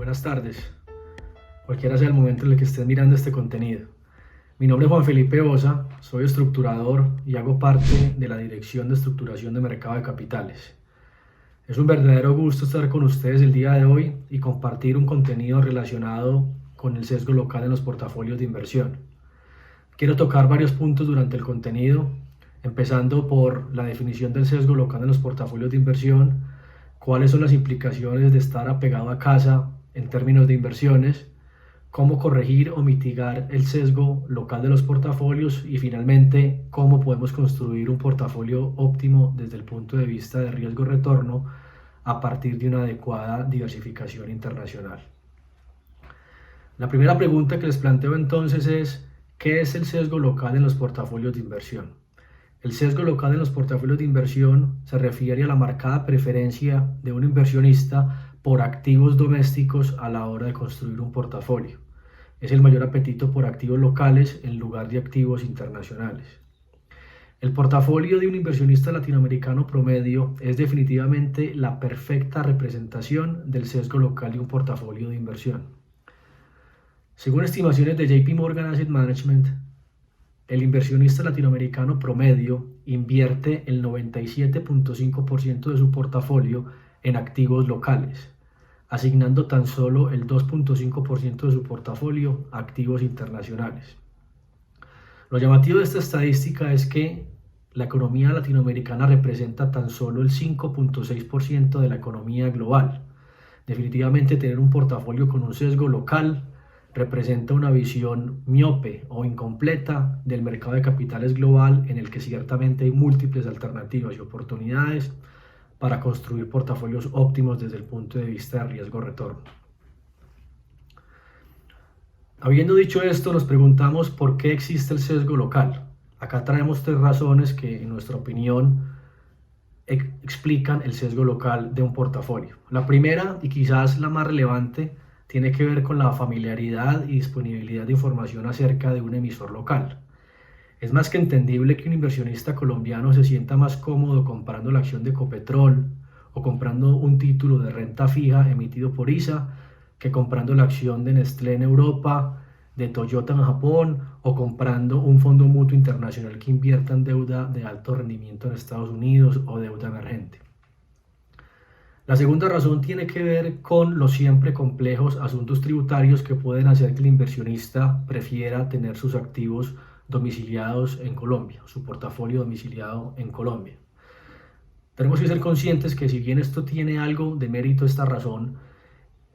Buenas tardes, cualquiera sea el momento en el que estés mirando este contenido. Mi nombre es Juan Felipe Osa, soy estructurador y hago parte de la Dirección de Estructuración de Mercado de Capitales. Es un verdadero gusto estar con ustedes el día de hoy y compartir un contenido relacionado con el sesgo local en los portafolios de inversión. Quiero tocar varios puntos durante el contenido, empezando por la definición del sesgo local en los portafolios de inversión, cuáles son las implicaciones de estar apegado a casa en términos de inversiones, cómo corregir o mitigar el sesgo local de los portafolios y finalmente cómo podemos construir un portafolio óptimo desde el punto de vista de riesgo-retorno a partir de una adecuada diversificación internacional. La primera pregunta que les planteo entonces es: ¿qué es el sesgo local en los portafolios de inversión? El sesgo local en los portafolios de inversión se refiere a la marcada preferencia de un inversionista por activos domésticos a la hora de construir un portafolio. Es el mayor apetito por activos locales en lugar de activos internacionales. El portafolio de un inversionista latinoamericano promedio es definitivamente la perfecta representación del sesgo local de un portafolio de inversión. Según estimaciones de JP Morgan Asset Management, el inversionista latinoamericano promedio invierte el 97.5% de su portafolio en activos locales, asignando tan solo el 2.5% de su portafolio a activos internacionales. Lo llamativo de esta estadística es que la economía latinoamericana representa tan solo el 5.6% de la economía global. Definitivamente tener un portafolio con un sesgo local representa una visión miope o incompleta del mercado de capitales global, en el que ciertamente hay múltiples alternativas y oportunidades para construir portafolios óptimos desde el punto de vista de riesgo-retorno. Habiendo dicho esto, nos preguntamos por qué existe el sesgo local. Acá traemos tres razones que, en nuestra opinión, explican el sesgo local de un portafolio. La primera, y quizás la más relevante, tiene que ver con la familiaridad y disponibilidad de información acerca de un emisor local. Es más que entendible que un inversionista colombiano se sienta más cómodo comprando la acción de Ecopetrol o comprando un título de renta fija emitido por ISA que comprando la acción de Nestlé en Europa, de Toyota en Japón o comprando un fondo mutuo internacional que invierta en deuda de alto rendimiento en Estados Unidos o deuda emergente. La segunda razón tiene que ver con los siempre complejos asuntos tributarios que pueden hacer que el inversionista prefiera tener sus activos domiciliados en Colombia, su portafolio domiciliado en Colombia. Tenemos que ser conscientes que, si bien esto tiene algo de mérito, esta razón,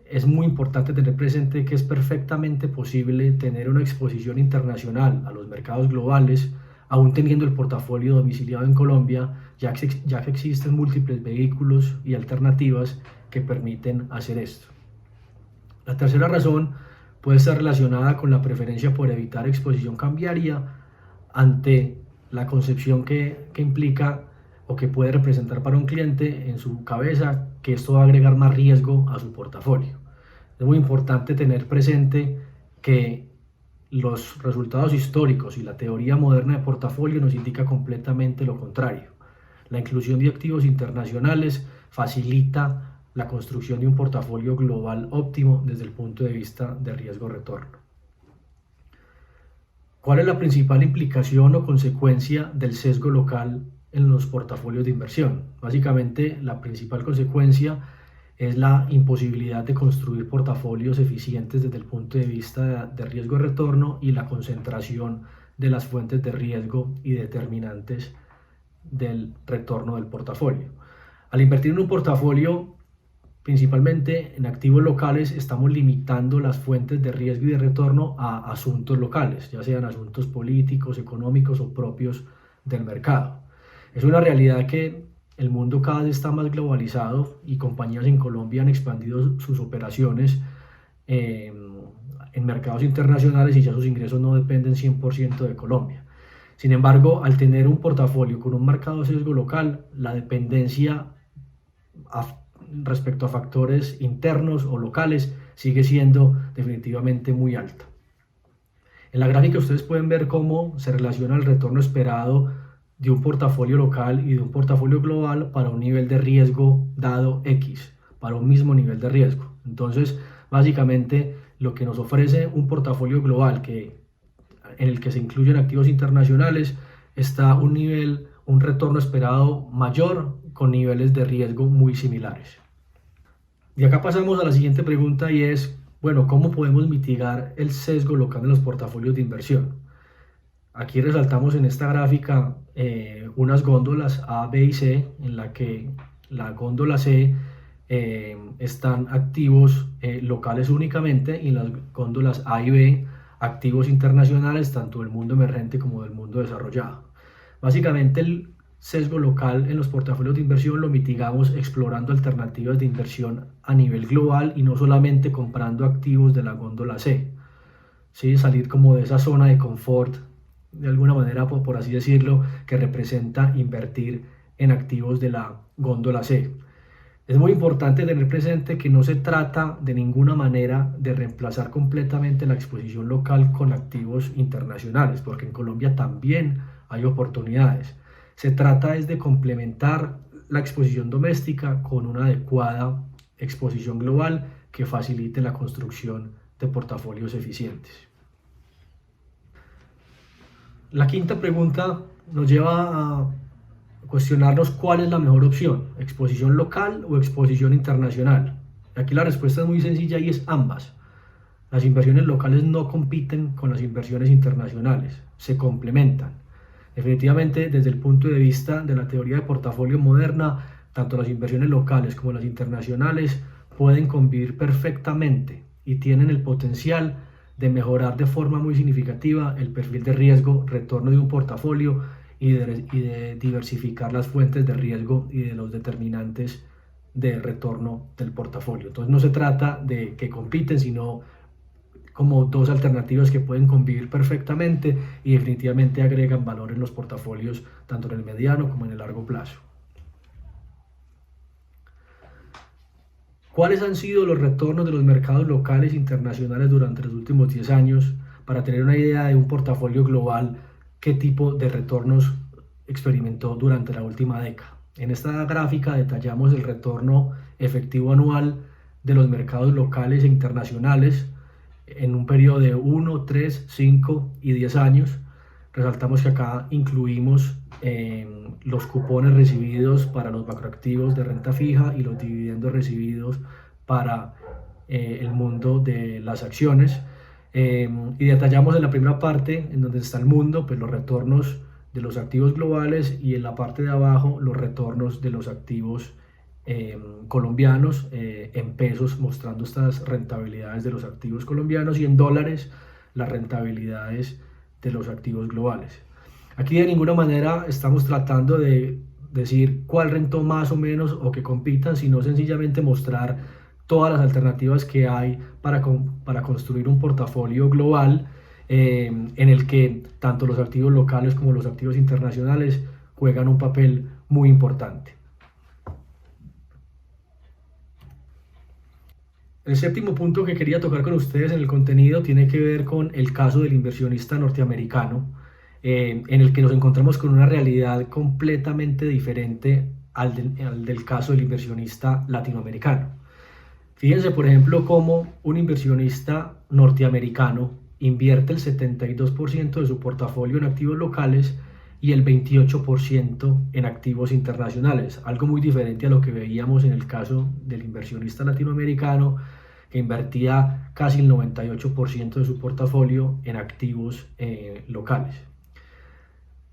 es muy importante tener presente que es perfectamente posible tener una exposición internacional a los mercados globales aún teniendo el portafolio domiciliado en Colombia, ya que existen múltiples vehículos y alternativas que permiten hacer esto. La tercera razón puede estar relacionada con la preferencia por evitar exposición cambiaria ante la concepción que implica o que puede representar para un cliente en su cabeza que esto va a agregar más riesgo a su portafolio. Es muy importante tener presente que los resultados históricos y la teoría moderna de portafolio nos indica completamente lo contrario. La inclusión de activos internacionales facilita la construcción de un portafolio global óptimo desde el punto de vista de riesgo-retorno. ¿Cuál es la principal implicación o consecuencia del sesgo local en los portafolios de inversión? Básicamente, la principal consecuencia es la imposibilidad de construir portafolios eficientes desde el punto de vista de riesgo-retorno y la concentración de las fuentes de riesgo y determinantes del retorno del portafolio. Al invertir en un portafolio principalmente en activos locales, estamos limitando las fuentes de riesgo y de retorno a asuntos locales, ya sean asuntos políticos, económicos o propios del mercado. Es una realidad que el mundo cada vez está más globalizado y compañías en Colombia han expandido sus operaciones en mercados internacionales y ya sus ingresos no dependen 100% de Colombia. Sin embargo, al tener un portafolio con un marcado sesgo local, la dependencia respecto a factores internos o locales sigue siendo definitivamente muy alta. En la gráfica ustedes pueden ver cómo se relaciona el retorno esperado de un portafolio local y de un portafolio global para un nivel de riesgo dado X, para un mismo nivel de riesgo. Entonces, Básicamente, lo que nos ofrece un portafolio global en el que se incluyen activos internacionales está un retorno esperado mayor con niveles de riesgo muy similares. Y acá pasamos a la siguiente pregunta y es, bueno, ¿cómo podemos mitigar el sesgo local en los portafolios de inversión? Aquí resaltamos en esta gráfica unas góndolas A, B y C, en la que la góndola C están activos locales únicamente y en las góndolas A y B activos internacionales, tanto del mundo emergente como del mundo desarrollado. Básicamente el sesgo local en los portafolios de inversión lo mitigamos explorando alternativas de inversión a nivel global y no solamente comprando activos de la góndola C. ¿Sí? Salir como de esa zona de confort, de alguna manera, por así decirlo, que representa invertir en activos de la góndola C. Es muy importante tener presente que no se trata de ninguna manera de reemplazar completamente la exposición local con activos internacionales, porque en Colombia también hay oportunidades. Se trata es de complementar la exposición doméstica con una adecuada exposición global que facilite la construcción de portafolios eficientes. La quinta pregunta nos lleva a cuestionarnos cuál es la mejor opción, exposición local o exposición internacional. Aquí la respuesta es muy sencilla y es ambas. Las inversiones locales no compiten con las inversiones internacionales, se complementan. Definitivamente, desde el punto de vista de la teoría de portafolio moderna, tanto las inversiones locales como las internacionales pueden convivir perfectamente y tienen el potencial de mejorar de forma muy significativa el perfil de riesgo, retorno de un portafolio y de diversificar las fuentes de riesgo y de los determinantes de retorno del portafolio. Entonces no se trata de que compiten, sino como dos alternativas que pueden convivir perfectamente y definitivamente agregan valor en los portafolios tanto en el mediano como en el largo plazo. ¿Cuáles han sido los retornos de los mercados locales e internacionales durante los últimos 10 años? Para tener una idea de un portafolio global, qué tipo de retornos experimentó durante la última década. En esta gráfica detallamos el retorno efectivo anual de los mercados locales e internacionales en un periodo de 1, 3, 5 y 10 años. Resaltamos que acá incluimos los cupones recibidos para los macroactivos de renta fija y los dividendos recibidos para el mundo de las acciones. Y detallamos en la primera parte, en donde está el mundo, pues los retornos de los activos globales y en la parte de abajo los retornos de los activos colombianos en pesos, mostrando estas rentabilidades de los activos colombianos y en dólares las rentabilidades de los activos globales. Aquí de ninguna manera estamos tratando de decir cuál rentó más o menos o que compitan, sino sencillamente mostrar todas las alternativas que hay para construir un portafolio global en el que tanto los activos locales como los activos internacionales juegan un papel muy importante. El séptimo punto que quería tocar con ustedes en el contenido tiene que ver con el caso del inversionista norteamericano, en el que nos encontramos con una realidad completamente diferente al del caso del inversionista latinoamericano. Fíjense, por ejemplo, cómo un inversionista norteamericano invierte el 72% de su portafolio en activos locales y el 28% en activos internacionales, algo muy diferente a lo que veíamos en el caso del inversionista latinoamericano, que invertía casi el 98% de su portafolio en activos locales.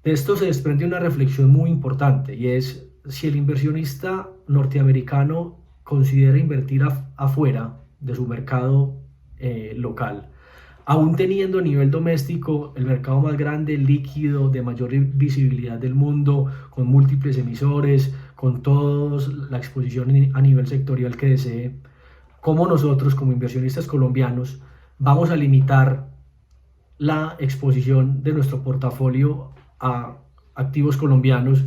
De esto se desprende una reflexión muy importante y es si el inversionista norteamericano considera invertir afuera de su mercado local, aún teniendo a nivel doméstico el mercado más grande, líquido, de mayor visibilidad del mundo, con múltiples emisores, con toda la exposición a nivel sectorial que desee, ¿cómo nosotros como inversionistas colombianos vamos a limitar la exposición de nuestro portafolio a activos colombianos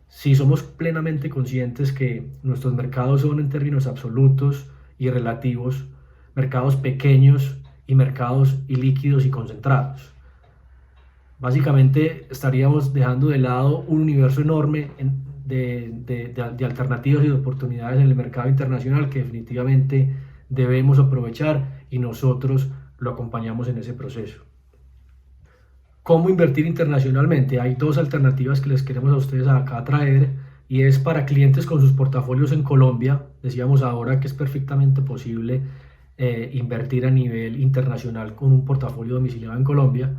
si somos plenamente conscientes que nuestros mercados son en términos absolutos y relativos mercados pequeños y mercados ilíquidos y concentrados? Básicamente estaríamos dejando de lado un universo enorme de alternativas y de oportunidades en el mercado internacional que definitivamente debemos aprovechar y nosotros lo acompañamos en ese proceso. ¿Cómo invertir internacionalmente? Hay dos alternativas que les queremos a ustedes acá traer, y es para clientes con sus portafolios en Colombia. Decíamos ahora que es perfectamente posible invertir a nivel internacional con un portafolio domiciliado en Colombia.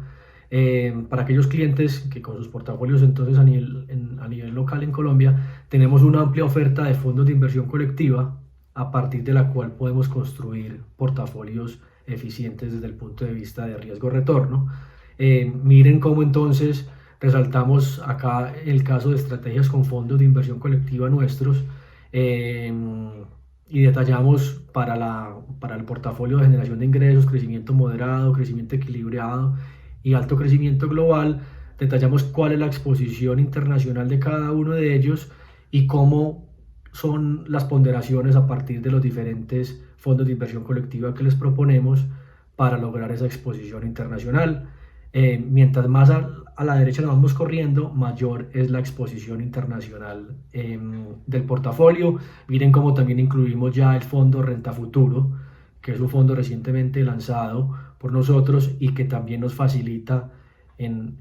Para aquellos clientes que con sus portafolios entonces a nivel local en Colombia, tenemos una amplia oferta de fondos de inversión colectiva a partir de la cual podemos construir portafolios eficientes desde el punto de vista de riesgo-retorno. Miren cómo entonces resaltamos acá el caso de estrategias con fondos de inversión colectiva nuestros, y detallamos para el portafolio de generación de ingresos, crecimiento moderado, crecimiento equilibrado y alto crecimiento global. Detallamos cuál es la exposición internacional de cada uno de ellos y cómo son las ponderaciones a partir de los diferentes fondos de inversión colectiva que les proponemos para lograr esa exposición internacional. Mientras más a la derecha nos vamos corriendo, mayor es la exposición internacional del portafolio. Miren cómo también incluimos ya el fondo Renta Futuro, que es un fondo recientemente lanzado por nosotros y que también nos facilita en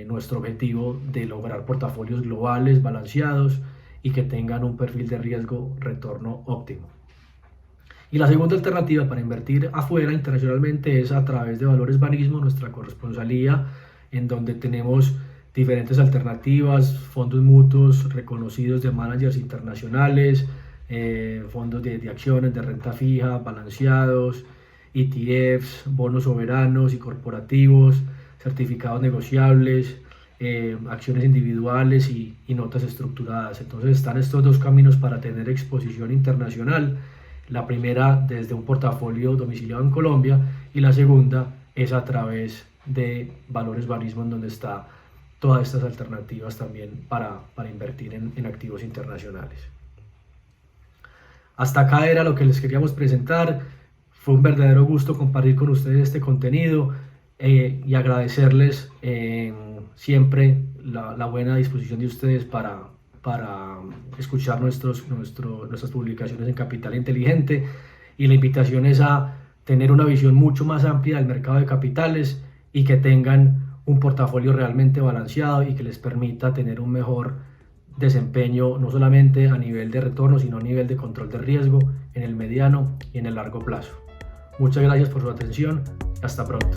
nuestro objetivo de lograr portafolios globales, balanceados y que tengan un perfil de riesgo-retorno óptimo. Y la segunda alternativa para invertir afuera internacionalmente es a través de Valores Banismo, nuestra corresponsalía, en donde tenemos diferentes alternativas, fondos mutuos reconocidos de managers internacionales, fondos de acciones, de renta fija, balanceados, ETFs, bonos soberanos y corporativos, certificados negociables, acciones individuales y notas estructuradas. Entonces están estos dos caminos para tener exposición internacional. La primera desde un portafolio domiciliado en Colombia y la segunda es a través de Valores Banismo, en donde está todas estas alternativas también para invertir en activos internacionales. Hasta acá era lo que les queríamos presentar. Fue un verdadero gusto compartir con ustedes este contenido y agradecerles siempre la buena disposición de ustedes para escuchar nuestras publicaciones en Capital Inteligente, y la invitación es a tener una visión mucho más amplia del mercado de capitales y que tengan un portafolio realmente balanceado y que les permita tener un mejor desempeño, no solamente a nivel de retorno, sino a nivel de control de riesgo en el mediano y en el largo plazo. Muchas gracias por su atención. Hasta pronto.